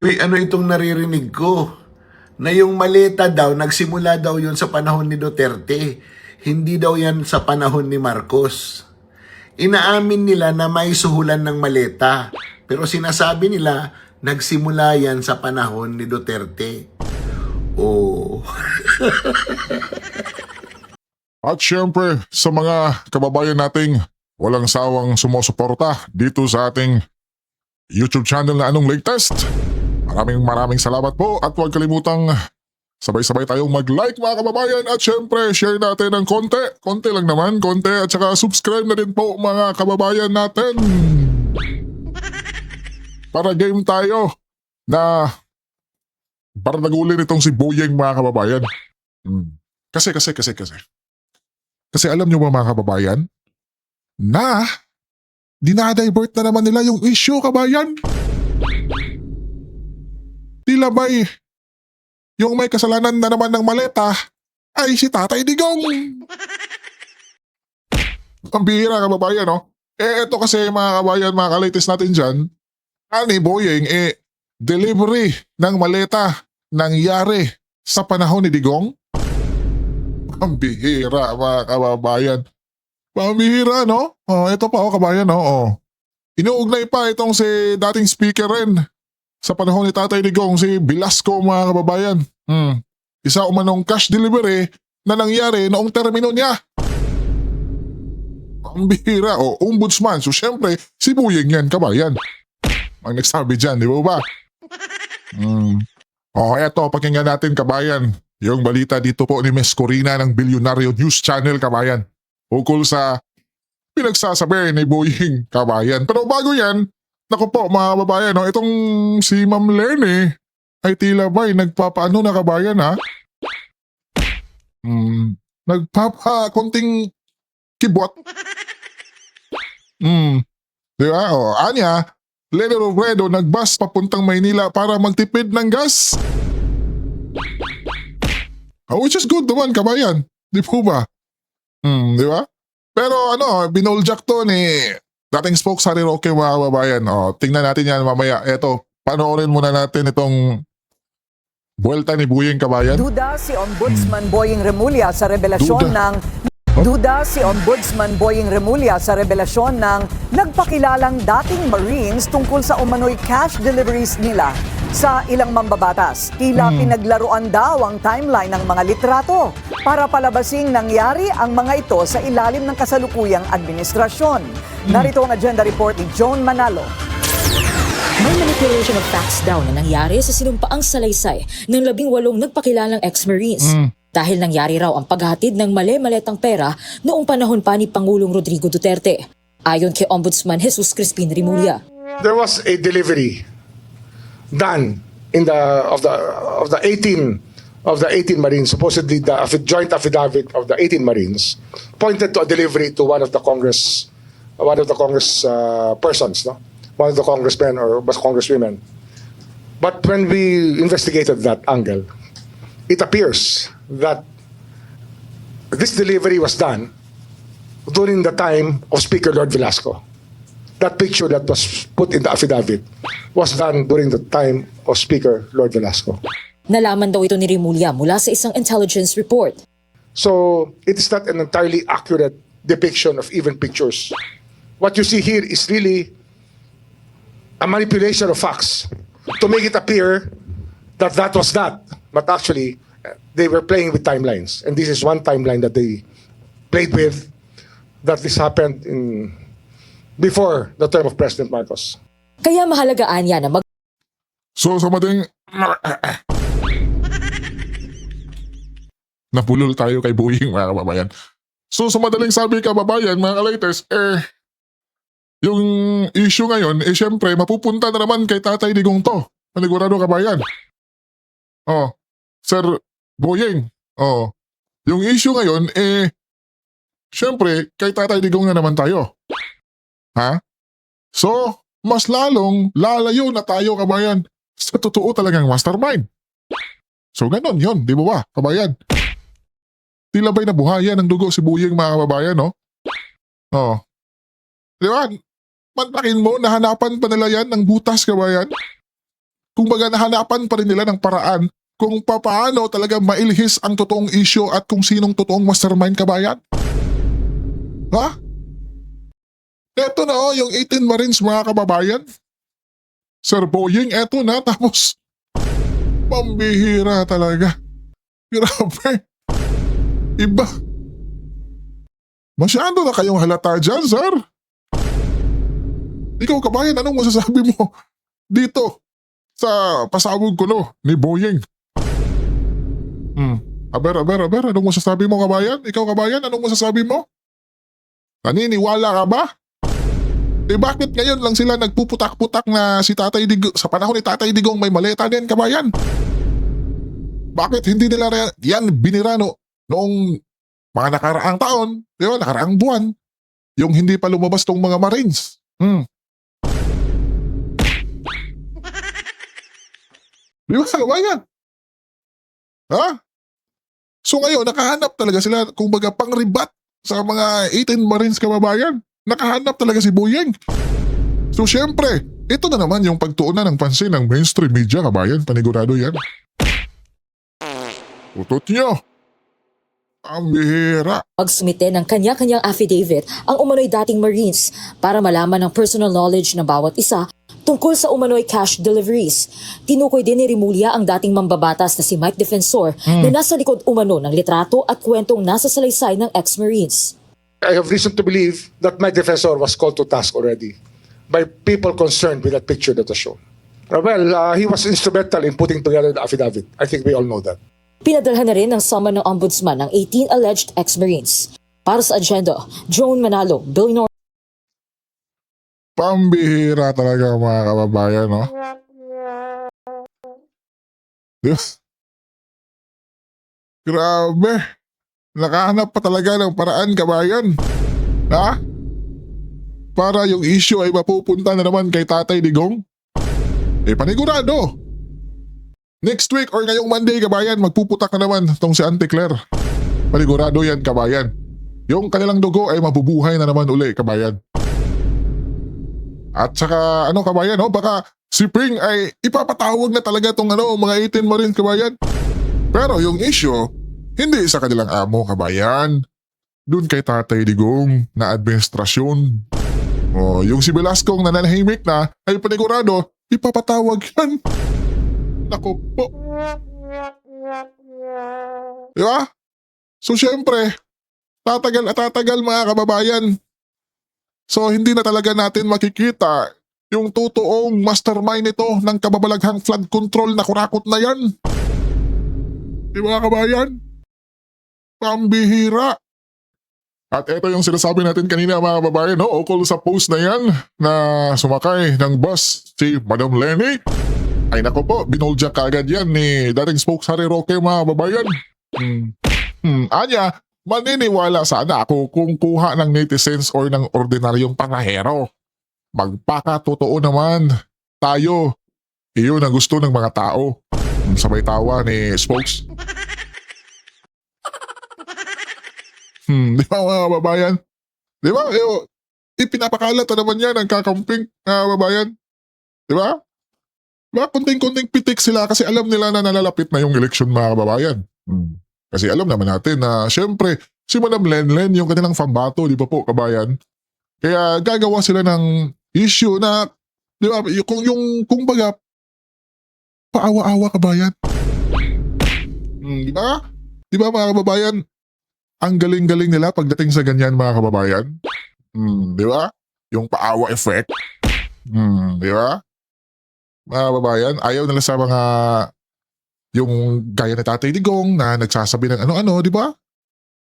Uy, ano itong naririnig ko? Na yung maleta daw, nagsimula daw yun sa panahon ni Duterte. Hindi daw yan sa panahon ni Marcos. Inaamin nila na may suhulan ng maleta. Pero sinasabi nila, nagsimula yan sa panahon ni Duterte. Oh. At syempre sa mga kababayan nating walang sawang sumusuporta dito sa ating YouTube channel na Anong Latest. Maraming salamat po at huwag kalimutang sabay-sabay tayong mag-like mga kababayan at syempre share natin ng konti. Konti lang naman, konti at saka subscribe na din po mga kababayan natin. Para game tayo na para naguli nitong si Boyeng mga kababayan. Kasi. Kasi alam nyo ba mga kababayan, na dinadivert na naman nila yung issue kabayan. Tila ba'y yung may kasalanan na naman ng maleta ay si Tatay Digong. Ang bihira kababayan no? Ito kasi mga kabayan, mga kalitis natin dyan, ani Boyeng, delivery ng maleta nangyari sa panahon ni Digong. Ang bihira mga kababayan. Pambihira, no? Ito pa, kabayan, no? Inuugnay pa itong si dating speaker rin sa panahon ni Tatay Digong, si Velasco, mga kababayan. Isa umanong cash delivery na nangyari noong termino niya. Pambihira, ombudsman. So, syempre, si Boyeng yan, kabayan. Ang nagsabi dyan, di ba ba? Eto, pakinggan natin, kabayan. Yung balita dito po ni Miss Corina ng Bilyonaryo News Channel, kabayan. Ukol sa pinagsasabi ni Boyeng, kabayan. Pero bago yan, naku po mga kababayan, no, itong si Ma'am Lenny ay tila ba'y nagpapaano na kabayan ha? Nagpapakonting kibot. Di ba? Anya, Lenny Robredo nagbus papuntang Maynila para magtipid ng gas. Which is good naman kabayan. Di po ba? Di ba? Pero binoljak to ni dating spokesman ni Roque mga kababayan. Tingnan natin yan mamaya. Eto, panoorin muna natin itong buwelta ni Boyeng kabayan. Duda si Ombudsman Boyeng Remulla sa revelasyon ng nagpakilalang dating Marines tungkol sa umano'y cash deliveries nila sa ilang mambabatas. Tila pinaglaruan daw ang timeline ng mga litrato para palabasing nangyari ang mga ito sa ilalim ng kasalukuyang administrasyon. Narito ang agenda report ni Joan Manalo. May manipulation of facts daw na nangyari sa sinumpaang salaysay ng 18 nagpakilalang ex-Marines. Dahil nangyari raw ang paghatid ng mali-maletang pera noong panahon pa ni Pangulong Rodrigo Duterte. Ayon kay Ombudsman Jesus Crispin Remulla. There was a delivery done in of the 18 Marines, supposedly the joint affidavit of the 18 Marines pointed to a delivery to one of the Congress persons, no? One of the congressmen or congresswomen. But when we investigated that angle, it appears that this delivery was done during the time of Speaker Lord Velasco. That picture that was put in the affidavit was done during the time of Speaker Lord Velasco. Nalaman daw ito ni Remulla mula sa isang intelligence report. So, it is not an entirely accurate depiction of even pictures. What you see here is really a manipulation of facts to make it appear that that was that. But actually, they were playing with timelines. And this is one timeline that they played with, that this happened before the term of President Marcos. Kaya mahalagaan niya na So sa mading napulol tayo kay Boyeng mga kababayan. So sa madaling sabi kababayan mga kalaites, yung issue ngayon, syempre mapupunta na naman kay Tatay Digong to. Panigurado kabayan. Sir Boyeng, yung issue ngayon, syempre kay Tatay Digong na naman tayo. Ha? So, mas lalong lalayo na tayo kabayan sa totoo talagang mastermind. So ganon yun, di ba ba, kabayan? Tila ba'y nabuhayan ng dugo si Boyeng mga kababayan, no? Di ba? Mantakin mo, nahanapan pa nila yan ng butas, kabayan? kung baga nahanapan pa rin nila ng paraan kung paano talaga mailhis ang totoong issue at kung sinong totoong mastermind, kabayan. Ha? Eto na yung 18 Marines, mga kababayan. Sir Boying, eto na, tapos pambihira talaga. Grabe. Iba. Masyado na kayong halata dyan, sir. Ikaw, kabayan, anong masasabi mo dito sa pasabog ko ni Boying? Aber, anong masasabi mo, kabayan? Ikaw, kabayan, anong masasabi mo? Naniniwala ka ba? Bakit ngayon lang sila nagpuputak-putak na si Tatay Digong, sa panahon ni Tatay Digong may maleta din, kabayan? Bakit hindi nila yan binira noong mga nakaraang taon, di ba, nakaraang buwan, yung hindi pa lumabas tong mga Marines? Di ba, kabayan? Ha? So ngayon, nakahanap talaga sila, kung baga pang-rebat sa mga 18 Marines, kababayan. Nakahanap talaga si Boyeng. So syempre, ito na naman yung pagtuunan ng pansin ng mainstream media, kabayan. Panigurado yan. Utot nyo. Ang bihira. Pagsumite ng kanya-kanyang affidavit ang umano'y dating Marines para malaman ang personal knowledge ng bawat isa tungkol sa umano'y cash deliveries. Tinukoy din ni Rimulya ang dating mambabatas na si Mike Defensor na nasa likod umano ng litrato at kwentong nasa salaysay ng ex-Marines. I have reason to believe that my defensor was called to task already by people concerned with that picture that was shown. He was instrumental in putting together the affidavit. I think we all know that. Pinadalhan na rin ng summon ng ombudsman ng 18 alleged ex-Marines. Para sa agenda, Joan Manalo, Billy Nor. Pambihira talaga, mga kababayan, no? Yes. Grabe. Nakahanap pa talaga ng paraan, kabayan. Ha? Para yung issue ay mapupunta na naman kay Tatay Digong. Panigurado. Next week or ngayong Monday, kabayan, magpuputak na naman tong si Auntie Claire. Panigurado yan, kabayan. Yung kanilang dugo ay mabubuhay na naman uli, kabayan. At saka, kabayan, baka si Pring ay ipapatawag na talaga tong mga 18 Marines, kabayan. Pero yung issue, hindi sa kanilang amo, kabayan. Doon kay Tatay Digong na administrasyon. Yung si Velasco nananahimik na ay panigurado, ipapatawag yan. Naku po. Diba? So syempre, tatagal at tatagal, mga kababayan. So hindi na talaga natin makikita yung totoong mastermind nito ng kababalaghang flood control na kurakot na yan. Diba, kabayan? Pambihira. At ito yung sinasabi natin kanina, mga kababayan, ukol sa post na yan na sumakay ng bus si Madam Lenny. Ay nako po, binolja kaagad yan ni dating spokes Harry Roque, mga kababayan. Anya, maniniwala sana ako kung kuha ng netizens or ng ordinaryong panahero. Magpakatotoo naman tayo. Iyon ang gusto ng mga tao. Sabay tawa ni spokes. Di ba, mga kababayan? Di ba? Ipinapakalat na naman yan ang kakamping, mga kababayan. Di ba? Kunting-kunting pitik sila kasi alam nila na nalalapit na yung eleksyon, mga kababayan. Kasi alam naman natin na syempre si Madam Lenlen yung kanilang pambato, di ba po, kabayan? Kaya gagawa sila ng issue na, di ba, kung baga, paawa-awa, kabayan. Di ba? Di ba, mga kababayan? Ang galing-galing nila pagdating sa ganyan, mga kababayan. Di ba? Yung paawa effect. Di ba? Mga kababayan, ayaw nila sa mga yung gaya ni Tatay Digong na nagsasabi ng ano-ano, di ba?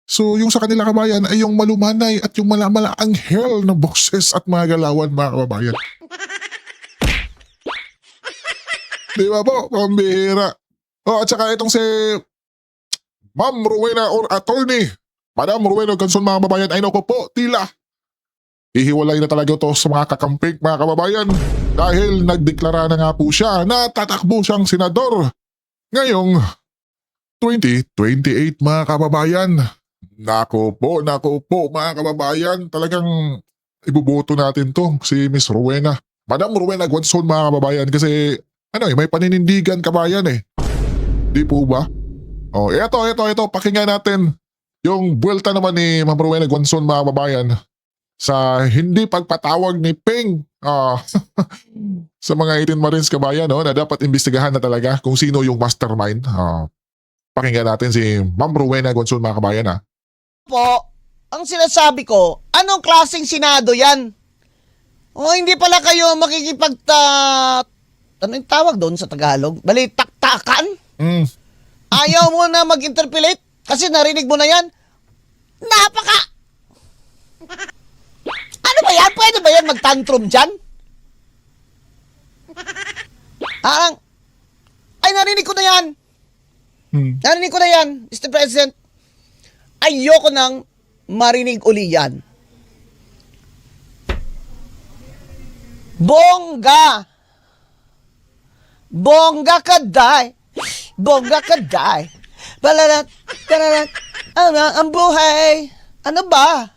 So yung sa kanila, kabayan, ay yung malumanay at yung anghel na boses at mga galawan, mga kababayan. Di ba po? Pambihira. At saka itong si Ma'am Rowena or Attorney Madam Rowena Ganson, mga kababayan, ay naku po, tila ihiwalay na talaga to sa mga kakamping, mga kababayan, dahil nagdeklara na nga po siya na tatakbo siyang senador ngayong 2028, mga kababayan. Naku po, mga kababayan, talagang ibuboto natin to si Miss Rowena. Madam Rowena Ganson, mga kababayan, kasi may paninindigan kabayan eh. Di po ba? Oh, eto, pakinggan natin yung buwelta naman ni Ma'am Rowena Guanzon mga kababayan sa hindi pagpatawag ni Ping sa mga 18 Marines kabayan na dapat imbestigahan na talaga kung sino yung mastermind. Pakinggan natin si Ma'am Rowena Guanzon mga kabayan Po, ang sinasabi ko, anong klaseng Senado yan? O hindi pala kayo ano yung tawag doon sa Tagalog? Bali, taktakan? Ayaw mo na mag-interpolate? Kasi narinig mo na yan? Ano ba yan? Pwede ba yan mag-tantrum dyan? Ay, narinig ko na yan. Narinig ko na yan, Mr. President. Ayoko nang marinig uli yan. Bongga! Bongga kaday! Bongga kaday! Balalat! Tararat! Ang buhay! Ano ba?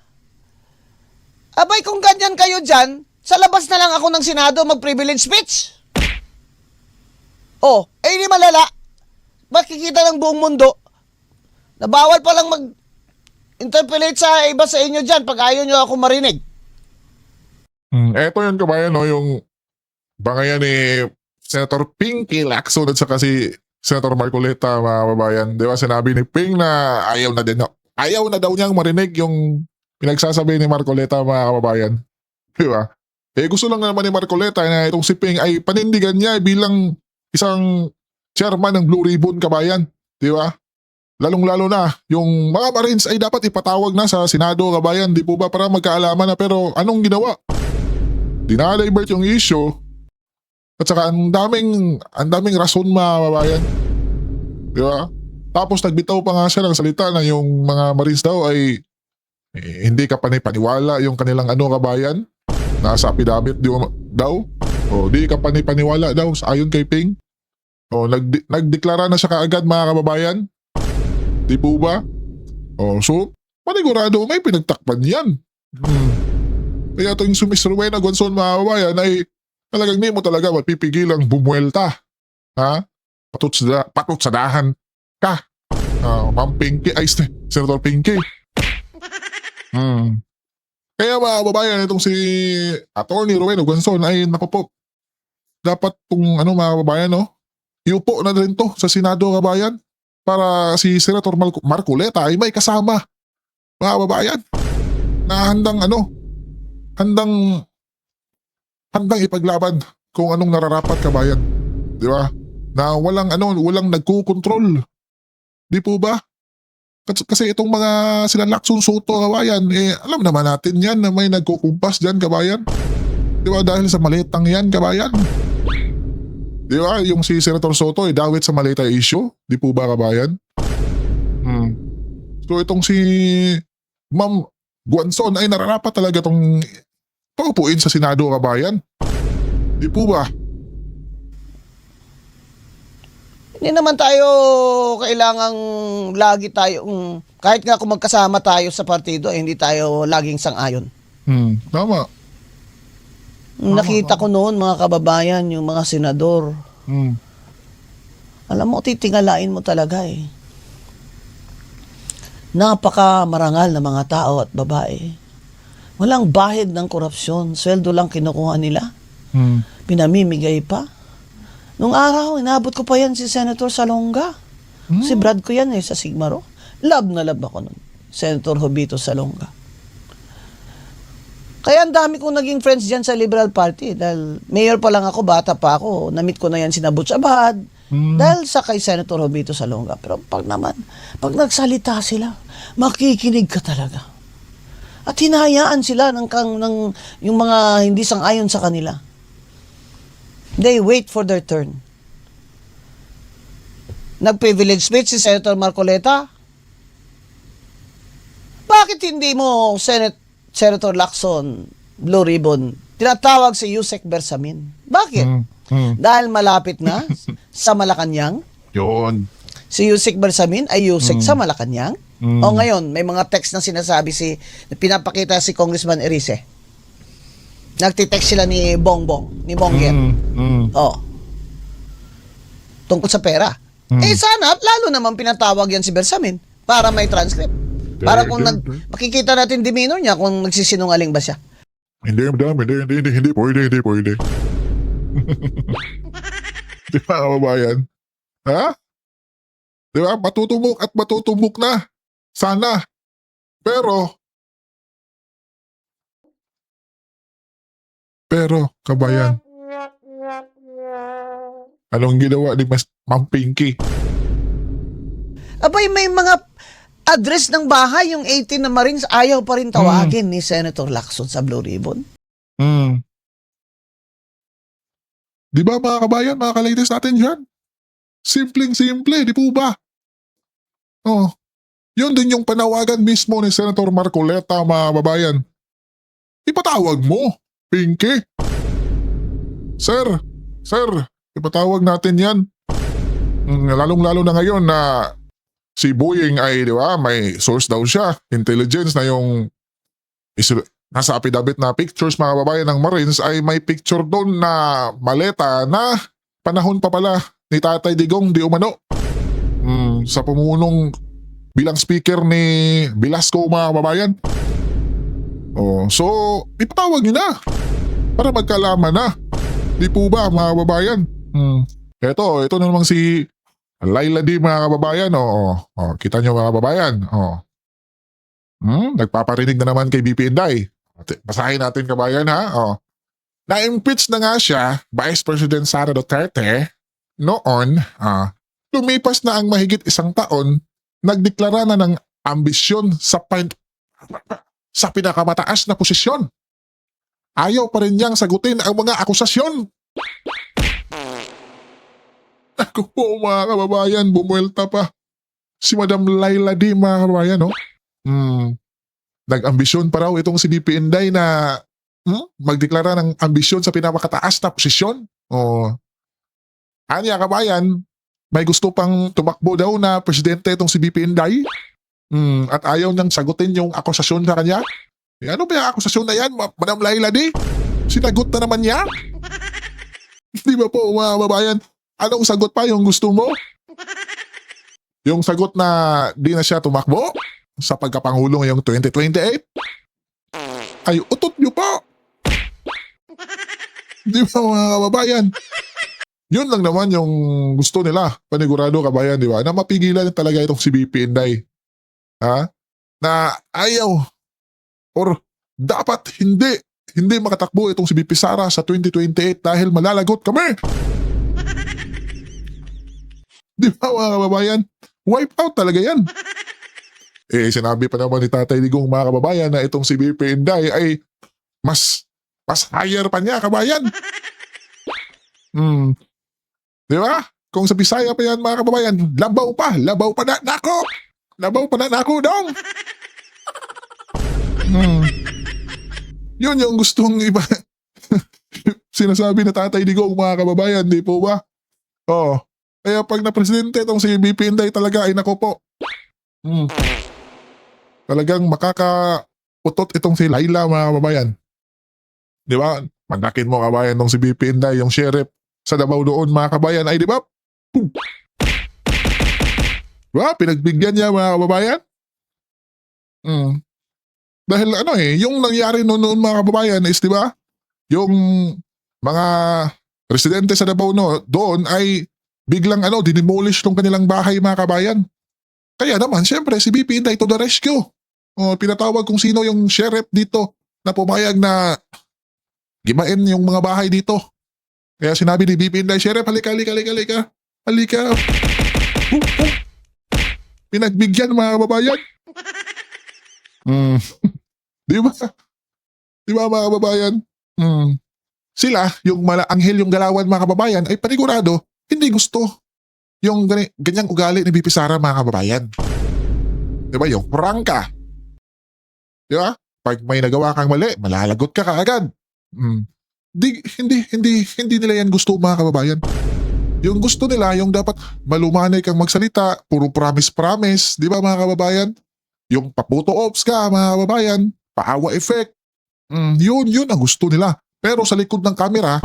Abay, kung ganyan kayo dyan, sa labas na lang ako ng Senado mag-privilege speech. Oh, di malala. Makikita ng buong mundo na bawal palang mag-interpolate sa iba sa inyo dyan pag ayaw nyo ako marinig. Eto yun kabayan, yung bangayan ni Senator Pinky Lacson at saka si Senator Marcoleta mga kababayan. Di ba sinabi ni Ping na ayaw na daw niyang marinig yung pinagsasabi ni Marcoleta mga kababayan. Di ba? Gusto lang naman ni Marcoleta na itong si Ping ay panindigan niya bilang isang chairman ng Blue Ribbon kabayan. Di ba? Lalong-lalo na, yung mga Marines ay dapat ipatawag na sa Senado kabayan. Di po ba para magkaalaman na, pero anong ginawa? Dinadivert yung issue at saka ang daming rason mga kabayan. Di ba? Tapos nagbitaw pa nga siya ng salita na yung mga Marines daw ay hindi ka panipaniwala yung kanilang kabayan. Nasa affidavit daw. O di ka panipaniwala daw ayon kay Ping. O nagdeklara na siya kaagad mga kababayan. Di po ba? O so panigurado may pinagtakpan yan. Kaya ito yung si Miss Rowena Guanzon mga kababayan ay talagang di mo talaga mapipigilang bumuelta. Ha? Patutsadahan ka. Ma'am Pinky, ay Senator Pinky. Kaya mga kababayan, itong si Attorney Rowena Guanzon ay naku po, dapat mga kababayan, iupo na rin to sa Senado kababayan para si Senator Marcoleta ay may kasama mga kababayan na handang ipaglaban kung anong nararapat kabayan. Di ba? Na walang nagkukontrol. Di po ba? Kasi itong mga sila Lacson Soto kabayan, alam naman natin yan na may nagkukumpas dyan kabayan. Di ba? Dahil sa malitang yan kabayan. Di ba? Yung si Senator Soto ay dawit sa malita issue. Di po ba kabayan? So itong si Ma'am Guanzon ay nararapat talaga itong paupuin sa Senado kabayan. Di po ba? Hindi naman tayo kailangang lagi tayong, kahit nga kung magkasama tayo sa partido, hindi tayo laging sang-ayon. Tama. Nakita ko noon mga kababayan, yung mga senador. Alam mo, titingalain mo talaga Napaka marangal na mga tao at babae. Walang bahid ng korupsyon. Sweldo lang kinukuha nila. Pinamimigay pa. Nung araw, inabot ko pa yan si Senator Salonga. Si Brad ko yan sa Sigmaro. Love na love ako nun. Senator Jovito Salonga. Kaya ang dami kong naging friends dyan sa Liberal Party. Dahil mayor pa lang ako, bata pa ako. Namit ko na yan si Butch Abad. Dahil sa kay Senator Jovito Salonga. Pero pag nagsalita sila, makikinig ka talaga. At hinahayaan sila ng yung mga hindi sang-ayon sa kanila. They wait for their turn. Nag-privilege speech si Senator Marcoleta. Bakit hindi mo Senator Lacson, Blue Ribbon, tinatawag si Yusek Bersamin? Bakit? Dahil malapit na sa Malacanang? Yun. Si Yusek Bersamin ay Yusek sa Malacanang? O ngayon, may mga text na sinasabi pinapakita si Congressman Erice. Nagtitext sila ni Bongbong, ni Bongger. tungkol sa pera. Sana, lalo naman pinatawag yan si Bersamin para may transcript. Para kung makikita natin demeanor niya kung nagsisinungaling ba siya. Hindi, madam. Hindi pwede. Di ba, kababayan? Ha? Di ba? Matutumbok na. Sana. Pero, kabayan, anong ginawa ni Ma'am Pinky? Abay, may mga address ng bahay, yung 18 na Marines, ayaw pa rin tawagin ni Senator Lacson sa Blue Ribbon. Di ba mga kabayan, mga kalaitis natin dyan? Simpleng-simple, di po ba? Oh, yun din yung panawagan mismo ni Senator Marcoleta, mga kababayan. Ipatawag mo, Pinky. Sir, ipatawag natin yan. Lalong-lalo na ngayon na si Boying ay, di ba, may source daw siya, intelligence na yung nasa affidavit na pictures, mga kababayan, ng Marines ay may picture doon na maleta na panahon pa pala ni Tatay Digong di umano. Sa pamunong bilang speaker ni Velasco, mga kababayan. Oh, so ipatawag niyo na para magkalaman na. Di po ba, mga kababayan? Ito na namang si Laila D, mga kababayan. Kita nyo, mga kababayan. Nagpaparinig na naman kay BP Inday. Basahin natin, kabayan, ha? Na-impeach na nga siya, Vice President Sara Duterte, noon, lumipas na ang mahigit 1 taon, nagdeklara na ng ambisyon sa pinakamataas na posisyon. Ayaw pa rin niyang sagutin ang mga akusasyon. Ako po, mga kababayan, bumuelta pa si Madam Laila D, mga kababayan, no? Nag-ambisyon pa raw itong si BP Inday na magdeklara ng ambisyon sa pinakataas na posisyon. Anya, kabayan, may gusto pang tumakbo daw na presidente itong si BP Inday. At ayaw niyang sagutin yung akusasyon sa kanya. Ano ba yung akusasyon na yan, Madam Laila D? Sinagot na naman niya? Di ba po, mga kababayan? Anong sagot pa yung gusto mo? Yung sagot na di na siya tumakbo sa pagkapangulo ngayong 2028? Ay, utot niyo pa! Di ba, mga kababayan? Yun lang naman yung gusto nila, panigurado, kabayan, di ba? Na mapigilan talaga itong si BP Inday. Ha? Na ayaw or dapat hindi makatakbo itong si BP Sara sa 2028 dahil malalagot kami. Di ba, mga kababayan? Wipe out talaga yan. Sinabi pa naman ni Tatay Digong, mga kababayan, na itong si BP Inday ay mas higher pa niya, kabayan. Di ba? Kung sa Bisaya pa yan, mga kababayan, labaw pa na nako. Labaw pa na nako, dong. Yun yung gustong iba. Sinasabi na Tatay Digong, mga kababayan, di po ba? Kaya pag na-presidente itong si BP Inday talaga, ay nako po. Talagang makakautot itong si Laila, mga kababayan. Di ba? Mandakin mo, kabayan, itong si BP Inday, yung sheriff sa Davao doon, mga kabayan, ay di ba? Diba? Pinagbigyan niya, mga kababayan. Dahil yung nangyari noon, mga kababayan, is di ba? Yung mga residente sa Davao doon ay biglang dinimolish tong kanilang bahay, mga kabayan. Kaya naman, syempre, si BP Inday to the rescue. Pinatawag kung sino yung sheriff dito na pumayag na gimain yung mga bahay dito. Kaya sinabi ni BP Inday, sheriff, halika. Pinagbigyan, mga kababayan. Di ba? Di ba, mga kababayan? Sila, yung anghel yung galawan, mga kababayan, ay panigurado, hindi gusto yung ganyang ugali ni BP Sara, mga kababayan. Di ba? Yung prangka. Di ba? Pag may nagawa kang mali, malalagot ka kaagad. Hindi nila yan gusto, mga kababayan. Yung gusto nila, yung dapat malumanay kang magsalita, puro promise, di ba, mga kababayan? Yung paputo ops ka, mga kababayan, paawa effect. Yun ang gusto nila. Pero sa likod ng camera,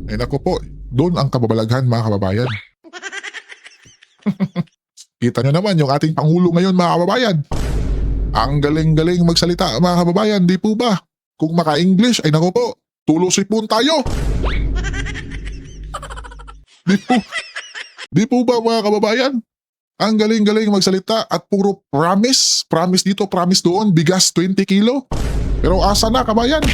nako po, Doon ang kababalaghan, mga kababayan. Kita nyo naman yung ating Pangulo ngayon, mga kababayan. Ang galing-galing magsalita, mga kababayan, di po ba? Kung maka-English, ay nako po, tulusipon tayo. Di po ba, mga kababayan? Ang galing-galing magsalita at puro promise. Promise dito, promise doon, bigas 20 kilo. Pero asa na, kabayan?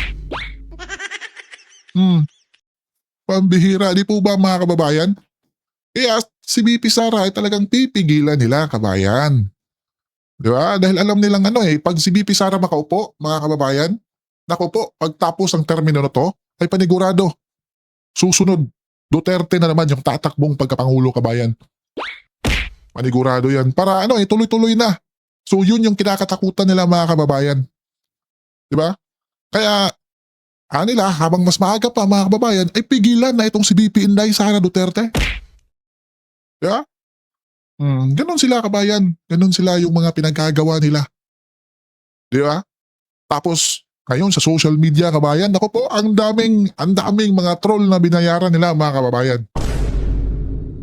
Pambihira, di po ba, mga kababayan? Kaya si BP Sara ay talagang pipigilan nila, kabayan. Di ba? Dahil alam nilang pag si BP Sara makaupo, mga kababayan, naku po, pagtapos ang termino na to, ay panigurado. Susunod, Duterte na naman yung tatakbong pagkapangulo, kabayan. Panigurado yan. Para tuloy-tuloy na. So yun yung kinakatakutan nila, mga kababayan. Di ba? Kaya, nila, habang mas maaga pa, mga kababayan, ay pigilan na itong si BP Inday Sara Duterte. Di ba? Ganon sila, kabayan. Ganon sila yung mga pinagkagawa nila. Di ba? Tapos, ngayon sa social media, kabayan, ako po, ang daming mga troll na binayaran nila, mga kababayan.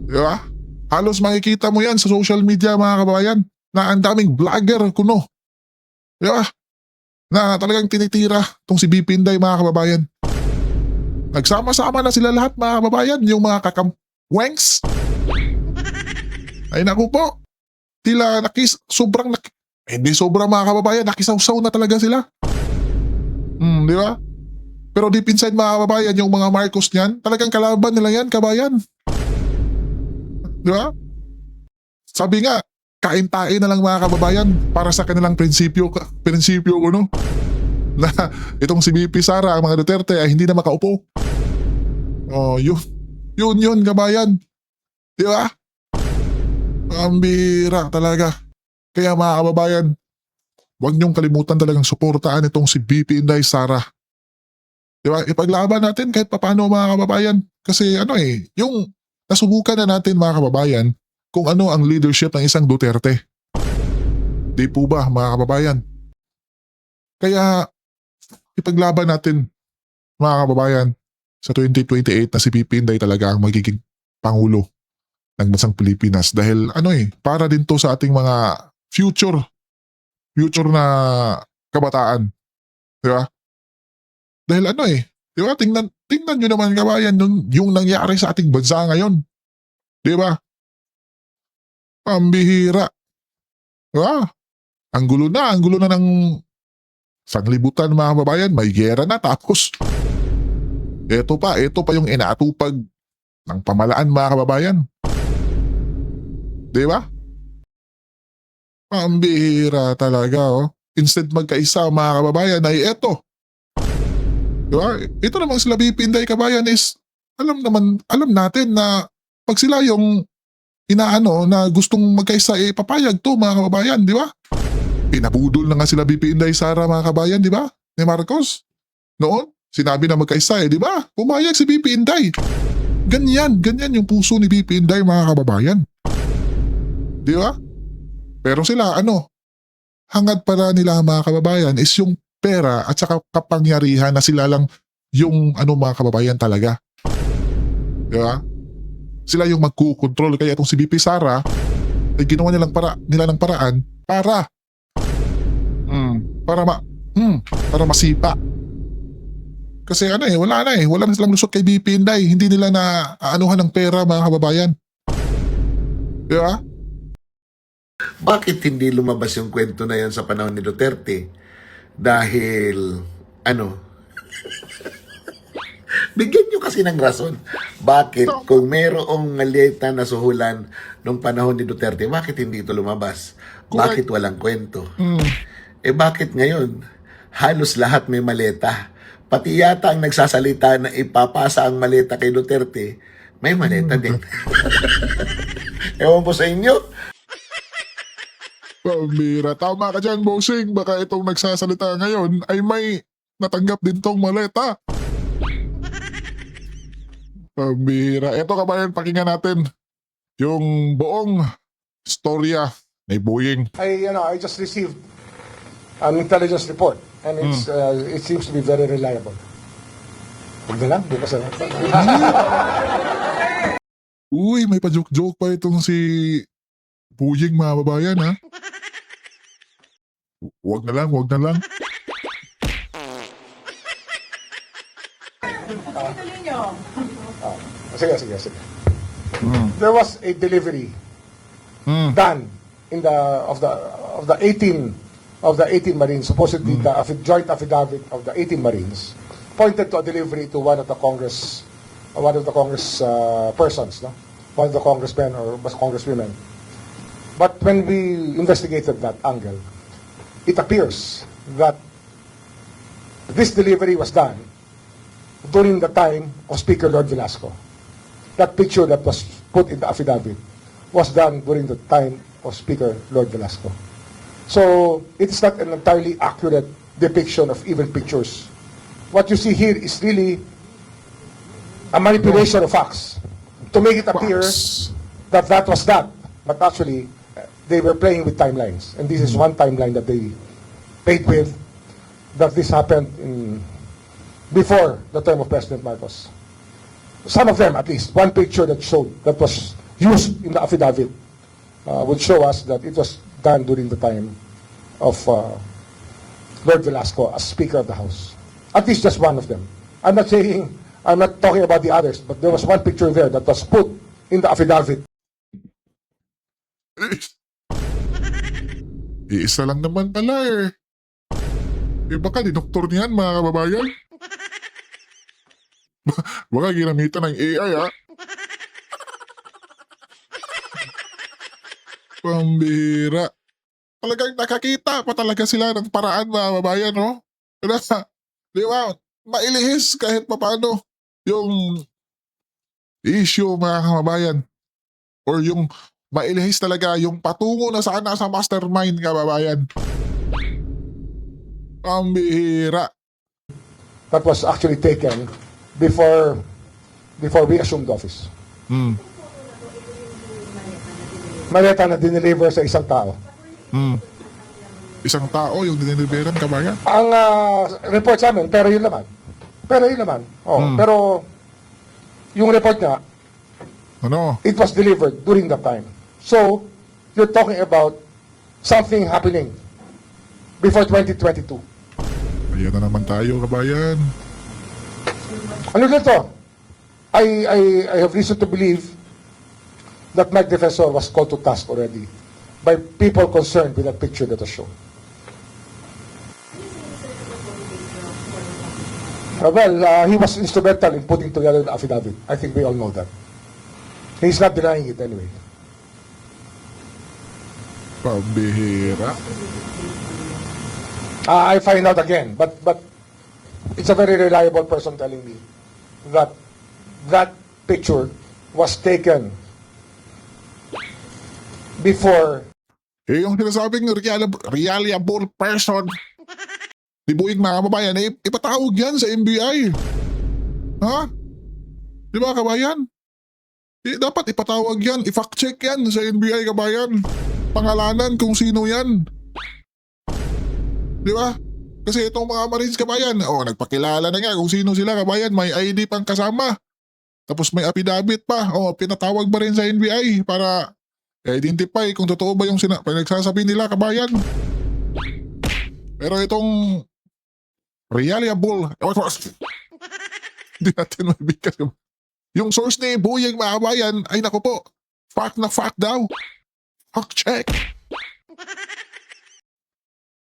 Di ba? Halos makikita mo yan sa social media, mga kababayan, na ang daming vlogger kuno. Di ba? Na talagang tinitira tong si BP Inday, mga kababayan. Nagsama-sama na sila lahat, mga kababayan, yung mga kakamwengs. Ay naku po, tila hindi sobrang, mga kababayan, nakisawsaw na talaga sila. Di ba? Pero deep inside, mga kababayan, yung mga Marcos niyan, talagang kalaban nila yan, kabayan. Di ba? Sabi nga, kain-tain na lang, mga kababayan, para sa kanilang prinsipyo na itong si BP Sara, ang mga Duterte ay hindi na makaupo. Oh, yun, kabayan. Di ba? Ang bira talaga. Kaya, mga kababayan, huwag niyong kalimutan talagang suportaan itong si BP Inday Sara. Di ba? Ipaglaban natin kahit papano, mga kababayan. Kasi yung nasubukan na natin, mga kababayan, kung ano ang leadership ng isang Duterte. Di po ba, mga kababayan? Kaya, ipaglaban natin, mga kababayan, sa 2028 na si BP Inday talaga ang magiging Pangulo ng bansang Pilipinas. Dahil para din to sa ating mga future na kabataan. Di ba? Dahil di ba? Tingnan nyo naman, kabayan, yung nangyari sa ating bansa ngayon. Di ba? Pambihira. Diba? Ang gulo na ng sanglibutan, mga kababayan. May gera na, tapos ito pa yung inaatupag ng pamalaan, mga kababayan. Di ba? Pambihira talaga, Instead magkaisa, mga kababayan, ay eto. Diba? Ito namang sila BP Inday, kabayan, is alam natin na pag sila yung inaano na gustong magkaisa, papayag to, mga kababayan, di ba? Pinabudol na nga sila BP Inday Sara, mga kabayan, di ba? Ni Marcos. Noon, sinabi na magkaisa, di ba? Pumayag si BP Inday. Ganyan yung puso ni BP Inday, mga kababayan. Di ba? Pero sila, hangad para nila, mga kababayan, is yung pera at saka kapangyarihan na sila lang yung mga kababayan talaga. Di ba? Sila yung magkukontrol. Kaya itong si BP Sara ay ginawa nila ng paraan para para masipa. Kasi wala na silang lusot kay BP Inday. Hindi nila na aanuhan ng pera, mga kababayan. Di ba? Bakit hindi lumabas yung kwento na yan sa panahon ni Duterte? Dahil, bigyan nyo kasi ng rason. Bakit kung mayroong maleta na suhulan nung panahon ni Duterte, bakit hindi ito lumabas? Bakit walang kwento? Bakit ngayon? Halos lahat may maleta. Pati yata ang nagsasalita na ipapasa ang maleta kay Duterte, may maleta din. Ewan po sa inyo. Pambira, tama ka dyan, bossing. Baka itong nagsasalita ngayon ay may natanggap din tong maleta. Pambira. Ito, kabayan, pakinggan natin yung buong storya ni Boying. I just received an intelligence report, and it seems to be very reliable. Huwag na lang, bukas na lang. Uy, may pa-joke-joke pa itong si Buying, mga kababayan, ha? Wag na lang, wag na lang. Sige, sige, sige. There was a delivery done in the of the 18 Marines, supposedly the joint affidavit of the 18 Marines pointed to a delivery to one of the Congress persons, no? One of the congressmen or congresswomen. But when we investigated that angle, it appears that this delivery was done during the time of Speaker Lord Velasco. That picture that was put in the affidavit was done during the time of Speaker Lord Velasco. So it is not an entirely accurate depiction of even pictures. What you see here is really a manipulation of facts to make it appear that that was that. But actually, they were playing with timelines. And this is one timeline that they played with, that this happened before the term of President Marcos. Some of them, at least, one picture that showed, that was used in the affidavit, would show us that it was done during the time of Lord Velasco as Speaker of the House. At least just one of them. I'm not talking about the others, but there was one picture there that was put in the affidavit. Iisa lang naman pala eh. Baka dinoktor niyan, mga kababayan. Baka ginamitan ng AI, ha? Pambira. Talagang nakakita pa talaga sila ng paraan, mga kababayan, no? Di ba? Mailihis kahit papano yung issue, mga kababayan. Or yung mailihis talaga yung patungo na sana sa mastermind, kababayan. Pambihira. That was actually taken before we assumed office. Maleta na dineliver sa isang tao. Isang tao yung diniliberan, kabayan. Ang report sa amin, pero yun naman. Pero yung report nga, Ano? it was delivered during that time. So, you're talking about something happening before 2022. Ayan na naman tayo, kabayan. Ano dito? I have reason to believe that Mike Defensor was called to task already by people concerned with that picture that was shown. He was instrumental in putting together the affidavit. I think we all know that. He's not denying it anyway. Pambihira. I find out again, but it's a very reliable person telling me that that picture was taken before. Eh, yung sinasabing reliable person, di buing mga kababayan, eh, ipatawag yan sa NBI. Ha? Di ba, kabayan? Eh, dapat ipatawag yan, i-fact check yan sa NBI, kabayan. Pangalanan kung sino yan. Di ba? Kasi itong mga Marines, kabayan, nagpakilala na nga kung sino sila, kabayan, may ID pang kasama. Tapos may affidavit pa, pinatawag ba rin sa NBI para identify kung totoo ba yung pinagsasabi nila, kabayan. Pero itong reliable, hindi natin mabigat. Yung source ni Buying, mga kabayan, ay naku po, fact na fact daw. Fact check.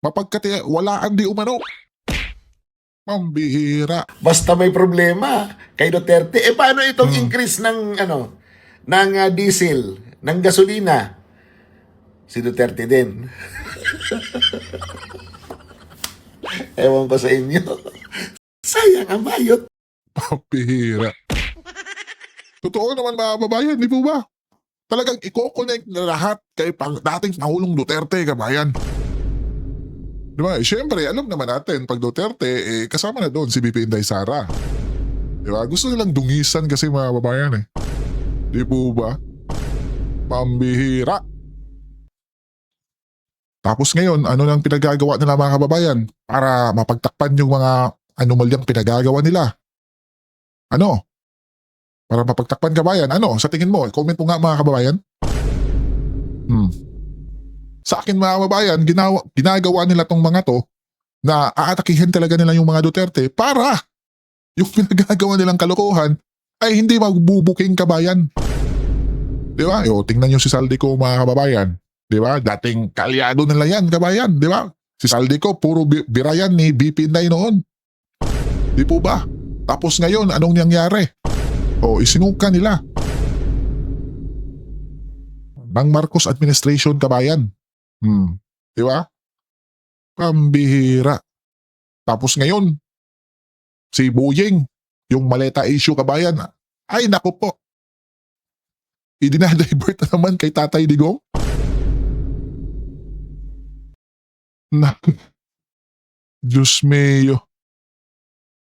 Mapagkati, walaan di umano. Mambihira. Basta may problema kay Duterte. Paano itong increase ng diesel, ng gasolina? Si Duterte din. Ewan ko sa inyo. Sayang ang bayot. Mambihira. Totoo naman, mga kababayan, di po ba? Talagang i-connect na lahat kay dating Pangulong Duterte, kabayan. Di ba? Siyempre, alam naman natin, pag Duterte, kasama na doon si BP Inday Sara. Di ba? Gusto nilang dungisan kasi, mga kababayan eh. Di po ba? Pambihira. Tapos ngayon, ano nang pinagagawa nila, mga kababayan para mapagtakpan yung mga anomalyang pinagagawa nila? Ano? Para mapagtakpan kabayan. Ano? Sa tingin mo, comment mo nga mga kababayan. Sa akin mga kababayan, ginagawa nila tong mga to na aatakihin talaga nila yung mga Duterte para yung pinagagawa nilang kalokohan ay hindi magbubuking kabayan. Di ba? Tingnan nyo si Saldico mga kababayan. Di ba? Dating kalyado nila yan kabayan. Di ba? Si Saldico puro birayan ni BP Inday noon. Di po ba? Tapos ngayon, anong nangyari? Isinuka nila ng Marcos administration kabayan. Di ba? Pambihira. Tapos ngayon, si Boyeng, yung maleta issue kabayan, ay naku po. Idinadivert na naman kay Tatay Digong. Diyos mio.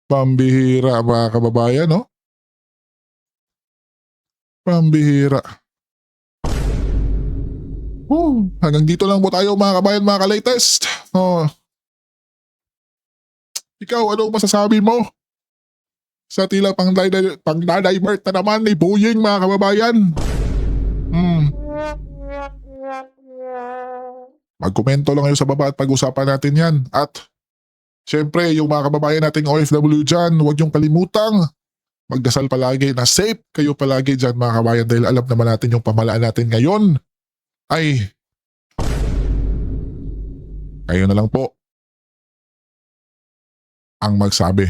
Pambihira mga kababayan, no? Pambihira. Hanggang dito lang po tayo mga kabayan, mga ka-latest. Ikaw, ano masasabi mo? Sa tila pang-divert na naman ni Boyeng mga kababayan. Magkomento lang kayo sa baba at pag-usapan natin yan. At syempre, yung mga kababayan nating OFW dyan, huwag yung kalimutang magdasal palagi na safe kayo palagi dyan mga kabayan dahil alam naman natin yung pamalaan natin ngayon ay kayo na lang po ang magsabi.